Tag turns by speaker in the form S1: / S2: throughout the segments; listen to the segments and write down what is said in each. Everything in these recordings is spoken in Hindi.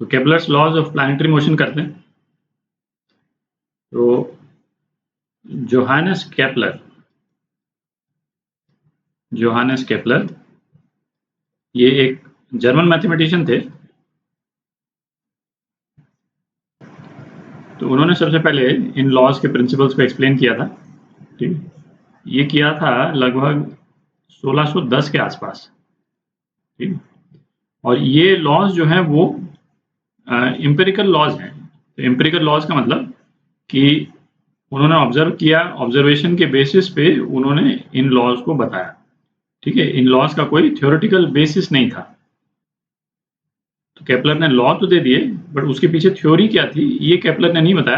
S1: तो Kepler's laws of planetary motion करते हैं। तो जोहानस केपलर ये एक जर्मन मैथमेटिशियन थे। तो उन्होंने सबसे पहले इन लॉज के प्रिंसिपल्स को एक्सप्लेन किया था। ठीक, ये किया था लगभग 1610 के आसपास। ठीक, और ये लॉज जो हैं वो एम्पिरिकल लॉज हैं। तो एम्पिरिकल लॉज का मतलब कि उन्होंने ऑब्जर्व किया, ऑब्जर्वेशन के बेसिस पे उन्होंने इन लॉज को बताया। ठीक है, इन लॉज का कोई थ्योरेटिकल बेसिस नहीं था। तो केपलर ने लॉ तो दे दिए, बट उसके पीछे थ्योरी क्या थी ये केपलर ने नहीं बताया।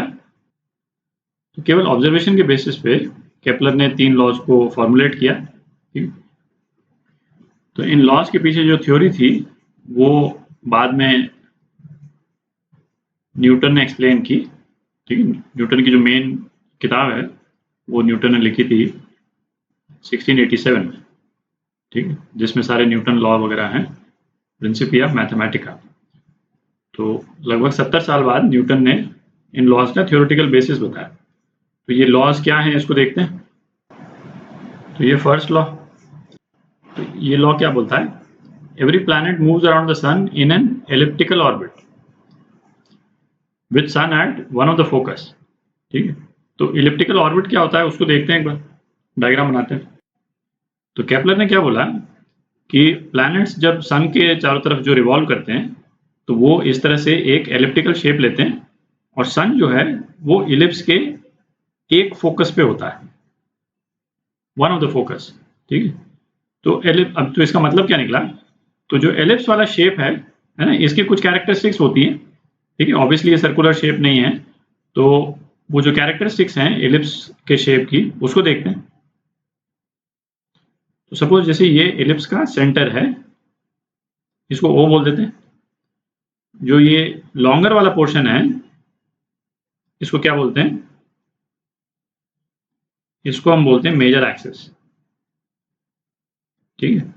S1: तो केवल ऑब्जर्वेशन के बेसिस पे केपलर ने 3 लॉज को फॉर्मुलेट किया। ठीक, तो इन लॉज के पीछे जो थ्योरी थी वो बाद में न्यूटन ने एक्सप्लेन की। ठीक है, न्यूटन की जो मेन किताब है वो न्यूटन ने लिखी थी 1687 में। ठीक है, जिसमें सारे न्यूटन लॉ वगैरह हैं, प्रिंसिपिया मैथमेटिका। तो लगभग 70 साल बाद न्यूटन ने इन लॉज का थ्योरेटिकल बेसिस बताया। तो ये लॉज क्या हैं इसको देखते हैं। तो ये फर्स्ट लॉ, तो ये लॉ क्या बोलता है, every planet moves around the sun in an elliptical orbit with sun at one of the focus. ठीक है, तो इलिप्टिकल ऑर्बिट क्या होता है उसको देखते हैं, एक बार डायग्राम बनाते हैं। तो केपलर ने क्या बोला कि प्लैनेट्स जब सन के चारों तरफ जो रिवॉल्व करते हैं तो वो इस तरह से एक एलिप्टिकल शेप लेते हैं, और सन जो है वो इलिप्स के एक फोकस पे होता है, वन ऑफ द फोकस। ठीक है, तो अब तो इसका मतलब क्या निकला, तो जो एलिप्स वाला शेप है ना, इसकी कुछ कैरेक्टरिस्टिक्स होती हैं। ठीक है, ऑब्वियसली ये सर्कुलर शेप नहीं है, तो वो जो कैरेक्टरिस्टिक्स हैं एलिप्स के शेप की उसको देखते हैं। तो सपोज जैसे ये एलिप्स का सेंटर है, इसको ओ बोल देते हैं। जो ये लॉन्गर वाला पोर्शन है इसको क्या बोलते हैं, इसको हम बोलते हैं मेजर एक्सिस। ठीक है,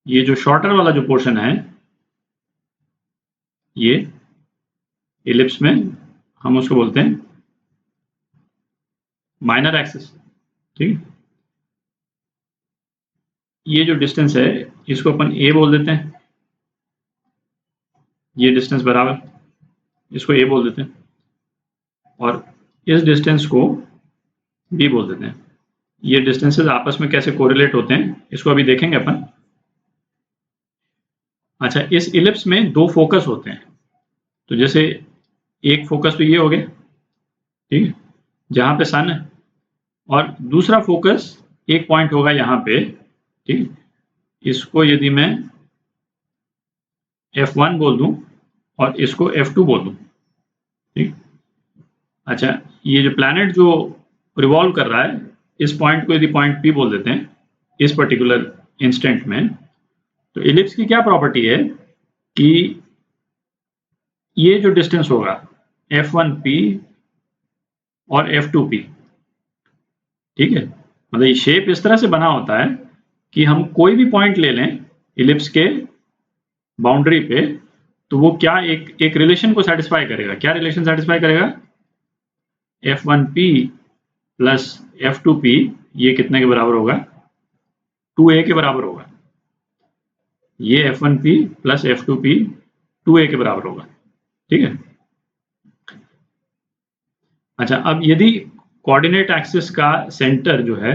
S1: ये जो शॉर्टर वाला जो पोर्शन है ये इलिप्स में हम उसको बोलते हैं माइनर एक्सिस। ठीक है, ये जो डिस्टेंस है इसको अपन ए बोल देते हैं, ये डिस्टेंस बराबर इसको ए बोल देते हैं, और इस डिस्टेंस को बी बोल देते हैं। ये डिस्टेंसेस आपस में कैसे कोरिलेट होते हैं इसको अभी देखेंगे अपन। अच्छा, इस इलिप्स में 2 फोकस होते हैं। तो जैसे एक फोकस तो ये हो गया, ठीक है, जहां पे सन है, और दूसरा फोकस एक पॉइंट होगा यहाँ पे। ठीक, इसको यदि मैं F1 बोल दूं और इसको F2 बोल दूं। ठीक, अच्छा, ये जो प्लैनेट जो रिवॉल्व कर रहा है इस पॉइंट को यदि पॉइंट P बोल देते हैं इस पर्टिकुलर इंस्टेंट में, तो इलिप्स की क्या प्रॉपर्टी है कि ये जो डिस्टेंस होगा F1P और F2P, ठीक है, मतलब ये शेप इस तरह से बना होता है कि हम कोई भी पॉइंट ले लें इलिप्स के बाउंड्री पे, तो वो क्या एक एक रिलेशन को सेटिस्फाई करेगा। क्या रिलेशन सेटिस्फाई करेगा, F1P प्लस F2P ये कितने के बराबर होगा, 2a के बराबर होगा। ये F1P प्लस F2P 2a के बराबर होगा। ठीक है, अच्छा, अब यदि कोऑर्डिनेट एक्सिस का सेंटर जो है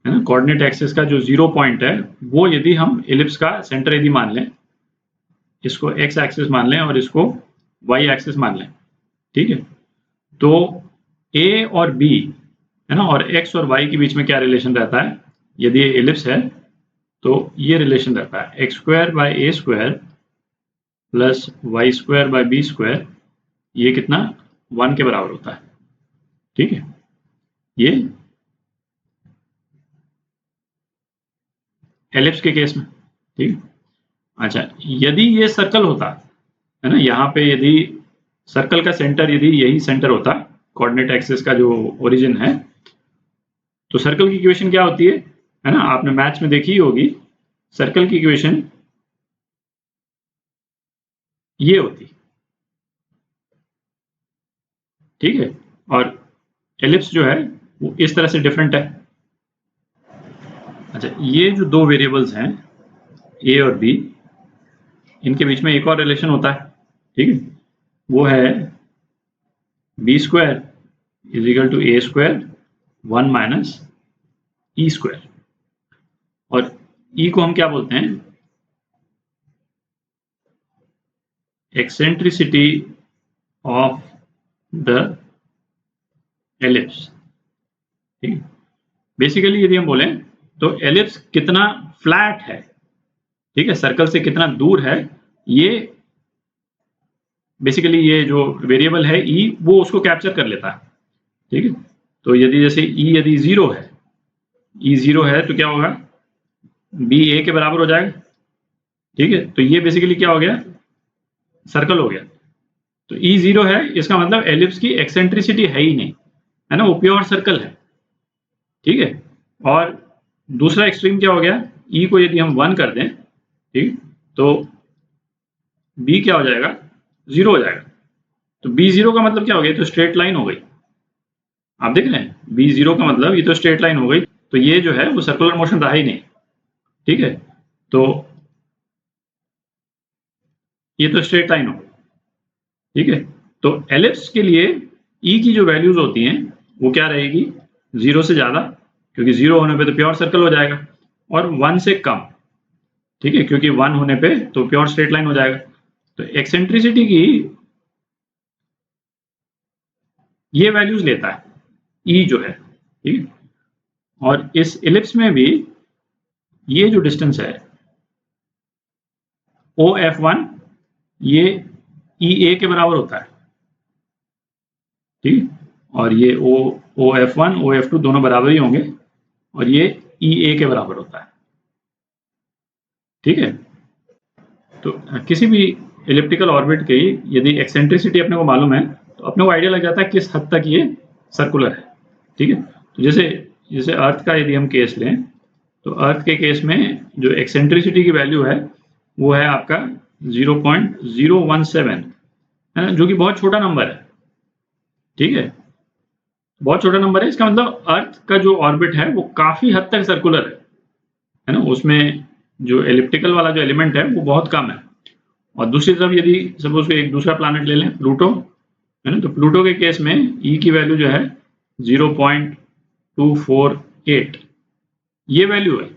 S1: ना, कोऑर्डिनेट एक्सिस का जो 0 पॉइंट है वो यदि हम इलिप्स का सेंटर यदि मान लें, इसको x एक्सिस मान लें और इसको y एक्सिस मान लें। ठीक है, तो a और b है ना, और x और y के बीच में क्या रिलेशन रहता है, यदि ये इलिप्स है तो ये रिलेशन रहता है x² bye a² plus y² bye b², ये कितना 1 के बराबर होता है। ठीक है, ये एलिप्स के केस में। ठीक, अच्छा, यदि ये सर्कल होता है ना, यहाँ पे यदि सर्कल का सेंटर यदि यही सेंटर होता, कोऑर्डिनेट एक्सिस का जो ओरिजिन है, तो सर्कल की इक्वेशन क्या होती है ना, आपने मैथ्स में देखी होगी। सर्कल की इक्वेशन ये होती, ठीक है। और एलिप्स जो है वो इस तरह से डिफरेंट है। अच्छा, ये जो दो वेरिएबल्स हैं ए और बी, इनके बीच में एक और रिलेशन होता है, ठीक है, वो है B square is equal to A square 1 minus E square. और ई को हम क्या बोलते हैं, एक्सेंट्रिसिटी ऑफ द एलिप्स, ठीक है। बेसिकली यदि हम बोलें तो एलिप्स कितना फ्लैट है, ठीक है, सर्कल से कितना दूर है, ये बेसिकली ये जो वेरिएबल है ई वो उसको कैप्चर कर लेता है, ठीक है। तो यदि जैसे ई यदि 0 है, ई 0 है तो क्या होगा, बी ए के बराबर हो जाएगा, ठीक है। तो ये बेसिकली क्या हो गया, सर्कल हो गया। तो ई 0 है, इसका मतलब एलिप्स की एक्सेंट्रिसिटी है ही नहीं, है ना, वो प्योर सर्कल है, ठीक है। और दूसरा एक्सट्रीम क्या हो गया, ई को यदि हम 1 कर दें, ठीक, तो बी क्या हो जाएगा, 0 हो जाएगा। तो बी 0 का मतलब क्या हो गया, तो स्ट्रेट लाइन हो गई। आप देख रहे हैं, बी 0 का मतलब ये तो स्ट्रेट लाइन हो गई, तो ये जो है वो सर्कुलर मोशन रहा ही नहीं, ठीक है। तो ये तो स्ट्रेट लाइन हो गई, ठीक है। तो एलिप्स के लिए ई की जो वैल्यूज होती हैं वो क्या रहेगी, 0 से ज़्यादा, क्योंकि 0 होने पे तो प्योर सर्कल हो जाएगा, और 1 से कम, ठीक है, क्योंकि 1 होने पे तो प्योर स्ट्रेट लाइन हो जाएगा। तो एक्सेंट्रिसिटी की ये वैल्यूज लेता है ई जो है, ठीक है। और इस एलिप्स में भी ये जो डिस्टेंस है ओ एफ 1, ये ई ए के बराबर होता है, ठीक। और ये ओ एफ 1 ओ एफ 2 दोनों बराबर ही होंगे, और ये ई ए के बराबर होता है, ठीक है। तो किसी भी इलिप्टिकल ऑर्बिट की यदि एक्सेंट्रिसिटी अपने को मालूम है तो अपने को आइडिया लग जाता है किस हद तक ये सर्कुलर है, ठीक है। तो जैसे जैसे अर्थ का यदि हम केस लें, तो अर्थ के केस में जो एक्सेंट्रिसिटी की वैल्यू है वो है आपका 0.017, है ना, जो कि बहुत छोटा नंबर है, ठीक है, बहुत छोटा नंबर है। इसका मतलब अर्थ का जो ऑर्बिट है वो काफी हद तक सर्कुलर है ना, उसमें जो एलिप्टिकल वाला जो एलिमेंट है वो बहुत कम है। और दूसरी तरफ यदि सपोज एक दूसरा प्लैनेट ले लें, प्लूटो, है ना, तो प्लूटो के केस में ई की वैल्यू जो है 0.248, ये वैल्यू है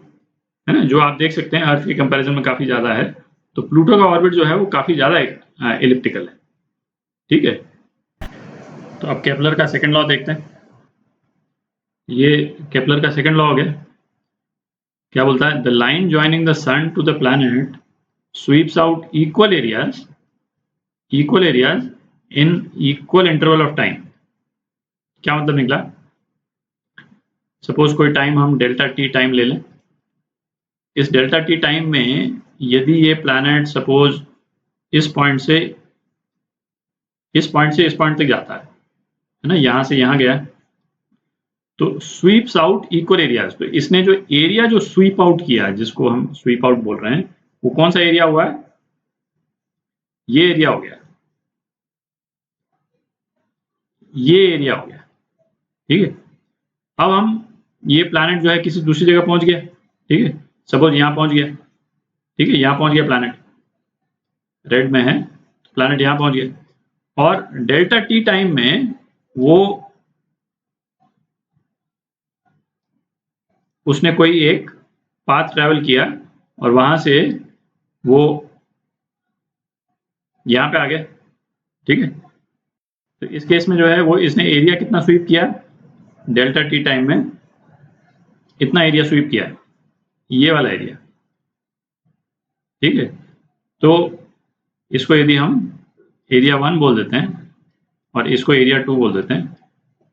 S1: ना, जो आप देख सकते हैं अर्थ के कंपैरिजन में काफी ज्यादा है। तो प्लूटो का ऑर्बिट जो है वो काफी ज्यादा एलिप्टिकल है, ठीक है। तो अब केपलर का सेकंड लॉ देखते हैं। ये केपलर का सेकंड लॉ हो गया, क्या बोलता है, the line joining the sun to the planet sweeps out equal areas in equal interval of time. क्या मतलब निकला, सपोज कोई टाइम हम डेल्टा टी टाइम ले लें, इस डेल्टा टी टाइम में यदि ये प्लैनेट सपोज इस पॉइंट से इस पॉइंट तक जाता है ना, यहां से यहां गया, तो स्वीप्स आउट इक्वल एरियाज, तो इसने जो एरिया जो स्वीप आउट किया, जिसको हम स्वीप आउट बोल रहे हैं, वो कौन सा एरिया हुआ है, ये एरिया हो गया, ये एरिया हो गया, ठीक है। अब हम ये प्लैनेट जो है किसी दूसरी जगह पहुंच गया, ठीक है, सपोज यहां पहुंच गया, ठीक है, यहां पहुंच गया प्लैनेट, रेड में है, तो प्लैनेट यहां पहुंच गया, और डेल्टा टी टाइम में वो उसने कोई एक पाथ ट्रेवल किया और वहां से वो यहां पे आ गया, ठीक है। तो इस केस में जो है वो इसने एरिया कितना स्वीप किया, डेल्टा टी टाइम में इतना एरिया स्वीप किया है, ये वाला एरिया, ठीक है। तो इसको यदि हम एरिया 1 बोल देते हैं और इसको एरिया 2 बोल देते हैं,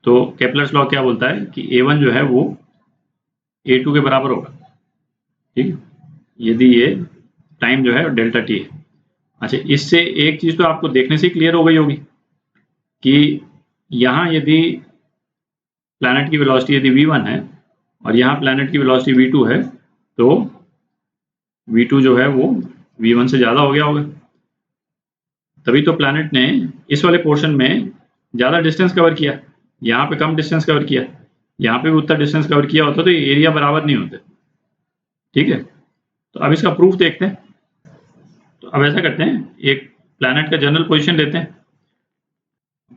S1: तो केपलर्स लॉ क्या बोलता है कि A1 जो है वो A2 के बराबर होगा, ठीक है, यदि ये टाइम जो है डेल्टा टी है। अच्छा, इससे एक चीज तो आपको देखने से क्लियर हो गई होगी कि यहाँ यदि प्लैनेट की वेलोसिटी यदि v1 है और यहाँ प्लैनेट की वेलोसिटी v2 है, तो v2 जो है वो v1 से ज़्यादा हो गया होगा, तभी तो प्लैनेट ने इस वाले पोर्शन में ज़्यादा डिस्टेंस कवर किया, यहाँ पे कम डिस्टेंस कवर किया, यहाँ पे भी उतना डिस्टेंस कवर किया होता तो एरिया बराबर नहीं होते। ठीक है, तो अब इसका प्रूफ देखते हैं। तो अब ऐसा करते हैं, एक प्लैनेट का जनरल पोजीशन लेते हैं।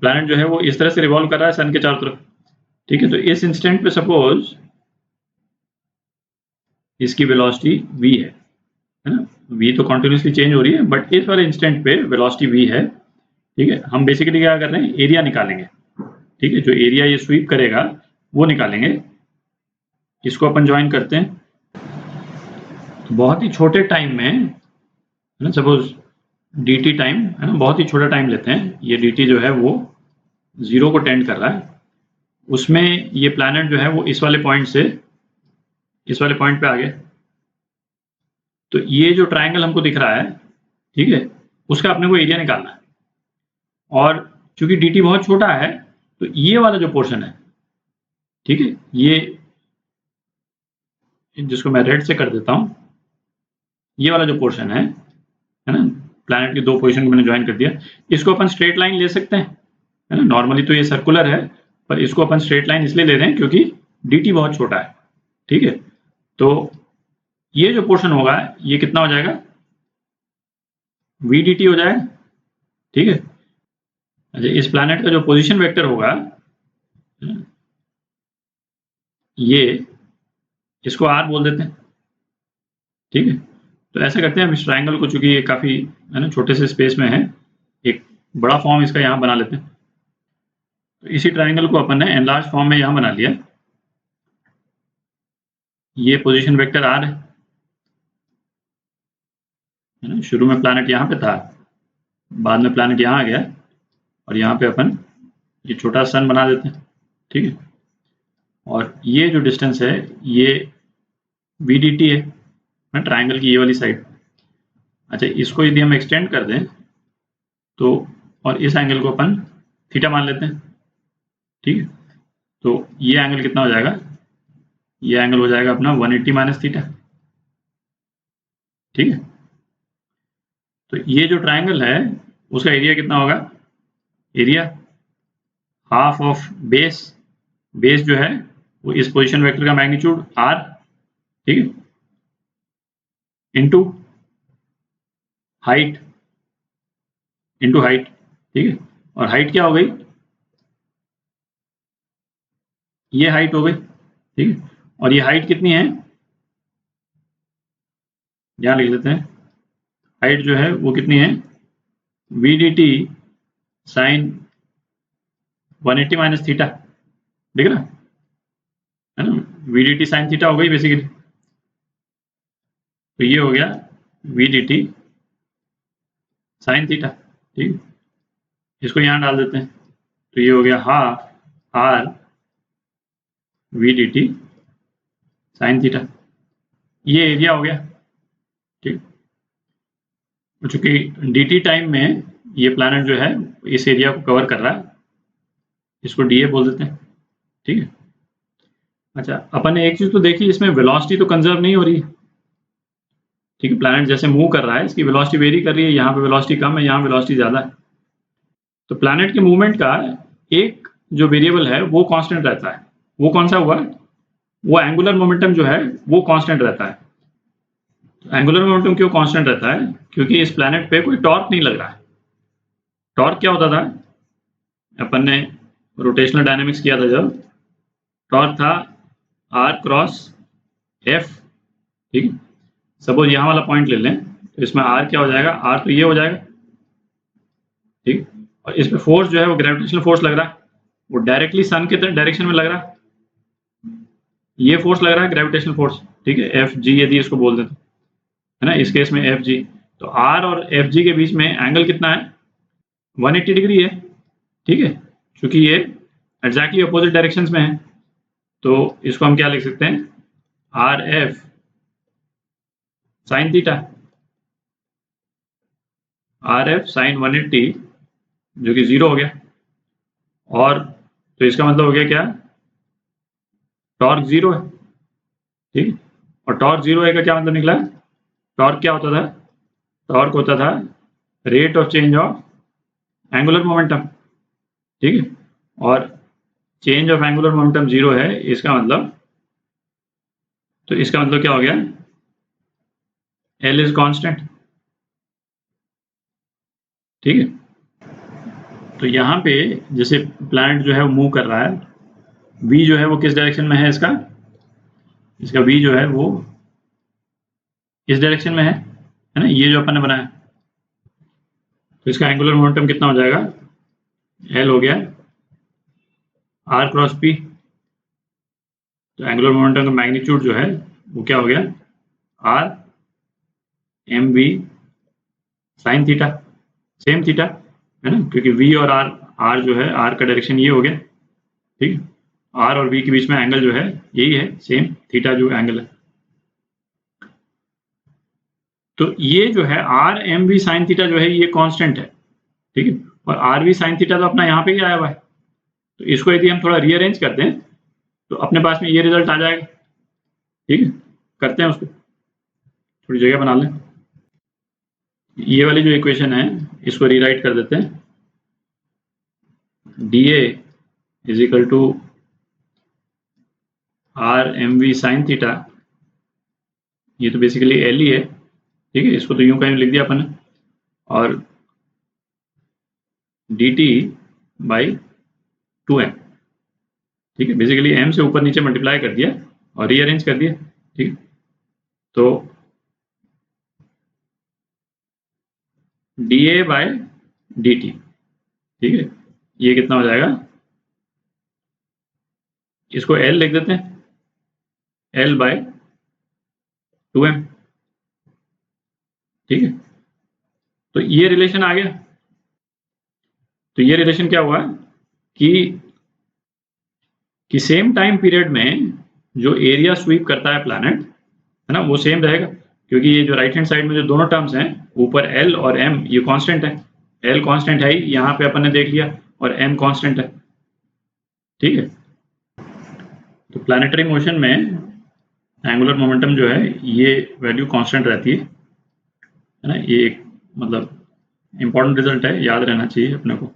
S1: प्लैनेट जो है वो इस तरह से रिवॉल्व कर रहा है सन के चारों तरफ। ठीक है, तो इस इंस्टेंट पे सपोज इसकी वेलोसिटी v है ना, v तो कॉन्टिन्यूसली चेंज हो रही है, बट इस वाले इंस्टेंट पे वेलोसिटी v है। ठीक है, हम बेसिकली क्या कर रहे हैं, एरिया निकालेंगे। ठीक है, जो एरिया ये स्वीप करेगा वो निकालेंगे। इसको अपन ज्वाइन करते हैं। तो बहुत ही छोटे टाइम में है ना, सपोज dt टाइम है ना, बहुत ही छोटा टाइम लेते हैं। ये dt जो है वो 0 को टेंड कर रहा है। उसमें ये प्लैनेट जो है वो इस वाले पॉइंट से इस वाले पॉइंट पे आ गया। तो ये जो ट्रायंगल हमको दिख रहा है, ठीक है, उसका अपने को एरिया निकालना है। और चूंकि dt बहुत छोटा है तो ये वाला जो पोर्शन है, ठीक है, ये जिसको मैं रेड से कर देता हूं, ये वाला जो पोर्शन है ना, प्लैनेट की 2 पोजीशन को मैंने ज्वाइन कर दिया। इसको अपन स्ट्रेट लाइन ले सकते हैं, है ना। नॉर्मली तो ये सर्कुलर है, पर इसको अपन स्ट्रेट लाइन इसलिए ले रहे हैं क्योंकि dt बहुत छोटा है। ठीक है, तो ये जो पोर्शन होगा ये कितना हो जाएगा, v dt हो जाएगा। ठीक है, अच्छा, इस प्लैनेट का जो पोजीशन वेक्टर होगा ये, इसको r बोल देते हैं। ठीक है, तो ऐसा करते हैं हम इस ट्रायंगल को, चूंकि ये काफी है ना छोटे से स्पेस में है, एक बड़ा फॉर्म इसका यहाँ बना लेते हैं। तो इसी ट्रायंगल को अपन ने एनलार्ज फॉर्म में यहाँ बना लिया। ये पोजीशन वेक्टर r है ना। शुरू में प्लैनेट यहाँ पे था, बाद में प्लैनेट यहाँ आ गया, और यहाँ पे अपन ये छोटा सन बना देते हैं। ठीक है, और ये जो डिस्टेंस है ये v dt है ट्रायंगल की ये वाली साइड। अच्छा, इसको यदि हम एक्सटेंड कर दें तो, और इस एंगल को अपन थीटा मान लेते हैं। ठीक है, तो ये एंगल कितना हो जाएगा, ये एंगल हो जाएगा अपना 180 माइनस थीटा। ठीक है, तो ये जो ट्रायंगल है उसका एरिया कितना होगा, area half of base, base जो है वो इस पोजीशन वेक्टर का मैग्नीट्यूड r, ठीक है, इनटू हाइट, इनटू हाइट। ठीक है, और हाइट क्या हो गई, ये हाइट हो गई। ठीक है, और ये हाइट कितनी है, यहां लिख लेते हैं। हाइट जो है वो कितनी है, v dt sine 180 minus theta, दिख रहा है ना, v dt साइन थीटा हो गई बेसिकली। तो ये हो गया v dt साइन थीटा। ठीक, इसको यहां डाल देते हैं, तो ये हो गया half r v dt sign theta. ये एरिया हो गया। ठीक, चूंकि dt टाइम में ये प्लैनेट जो है इस एरिया को कवर कर रहा है, इसको dA बोल देते हैं। ठीक है, अच्छा, अपन ने एक चीज तो देखी, इसमें वेलोसिटी तो कंजर्व नहीं हो रही है। ठीक है, प्लैनेट जैसे मूव कर रहा है इसकी वेलोसिटी वेरी कर रही है, यहाँ पे वेलोसिटी कम है, यहाँ वेलोसिटी ज्यादा है। तो प्लैनेट के मूवमेंट का एक जो वेरिएबल है वो कांस्टेंट रहता है। वो कौन सा हुआ, वो एंगुलर मोमेंटम जो है वो कांस्टेंट रहता है। एंगुलर मोमेंटम क्यों कांस्टेंट रहता है, क्योंकि इस प्लैनेट पे कोई टॉर्क नहीं लग रहा है। टॉर्क क्या होता था, अपन ने रोटेशनल डायनामिक्स किया था जब, टॉर्क था r क्रॉस f। ठीक है, सपोज यहाँ वाला पॉइंट ले लें, तो इसमें r क्या हो जाएगा, r तो ये हो जाएगा। ठीक, और इस पे फोर्स जो है वो ग्रेविटेशनल फोर्स लग रहा है, वो डायरेक्टली सन के डायरेक्शन में लग रहा है। ये फोर्स लग रहा है ग्रेविटेशनल फोर्स। ठीक है, एफ जी यदि इसको बोल देते है ना, इस केस में एफ जी। तो आर और एफ जी के बीच में एंगल कितना है, 180 डिग्री है। ठीक है, क्योंकि ये एग्जैक्टली अपोजिट डायरेक्शन में है, तो इसको हम क्या लिख सकते हैं, R F sine theta, R F sine 180, जो कि 0 हो गया। और तो इसका मतलब हो गया क्या, टॉर्क 0 है। ठीक, और टॉर्क 0 है का क्या मतलब निकला, टॉर्क क्या होता था, टॉर्क होता था rate of change of angular momentum, ठीक है, और चेंज ऑफ एंगुलर मोमेंटम 0 है, इसका मतलब, तो इसका मतलब क्या हो गया, L इज कांस्टेंट, ठीक है। तो यहाँ पे जैसे प्लैनेट जो है वो मूव कर रहा है, v जो है वो किस डायरेक्शन में है, इसका v जो है वो इस डायरेक्शन में है ना, ये जो अपन ने बनाया, तो इसका एंगुलर मोमेंटम कितना हो जाएगा, L हो गया r क्रॉस p। तो एंगुलर मोमेंटम का मैग्नीट्यूड जो है वो क्या हो गया, r mv sine theta, same theta है ना, क्योंकि v और r जो है, r का डायरेक्शन ये हो गया, ठीक है, r और v के बीच में एंगल जो है यही है, सेम थीटा जो एंगल है। तो ये जो है r mv साइन थीटा जो है ये कांस्टेंट है, ठीक है, और rv साइन थीटा तो अपना यहाँ पे ही आया हुआ है, तो इसको यदि हम थोड़ा रीअरेंज करते हैं तो अपने पास में ये रिजल्ट आ जाएगा, ठीक है। करते हैं उसको, थोड़ी जगह बना लें, ये वाली जो इक्वेशन है इसको रीराइट कर देते हैं, dA is equal to r mv sine theta, ये तो बेसिकली L ही है, ठीक है, इसको तो यूं कहीं लिख दिया अपन ने, और dt बाई 2m, ठीक है, बेसिकली m से ऊपर नीचे मल्टीप्लाई कर दिया और रीअरेंज कर दिया, ठीक, तो dA बाय dt, ठीक है, ये कितना हो जाएगा, इसको L लिख देते हैं, L बाय 2m, ठीक है। तो ये रिलेशन आ गया, तो ये रिलेशन क्या हुआ कि सेम टाइम पीरियड में जो एरिया स्वीप करता है प्लैनेट, है ना, वो सेम रहेगा, क्योंकि ये जो राइट हैंड साइड में जो दोनों टर्म्स हैं ऊपर L और M ये कांस्टेंट है, L कांस्टेंट है ही, यहाँ पे अपन ने देख लिया, और M कांस्टेंट है, ठीक है। तो प्लैनेटरी मोशन में एंगुलर मोमेंटम जो है ये वैल्यू कांस्टेंट रहती है ना, ये एक मतलब इंपॉर्टेंट रिजल्ट है, याद रहना चाहिए अपने को।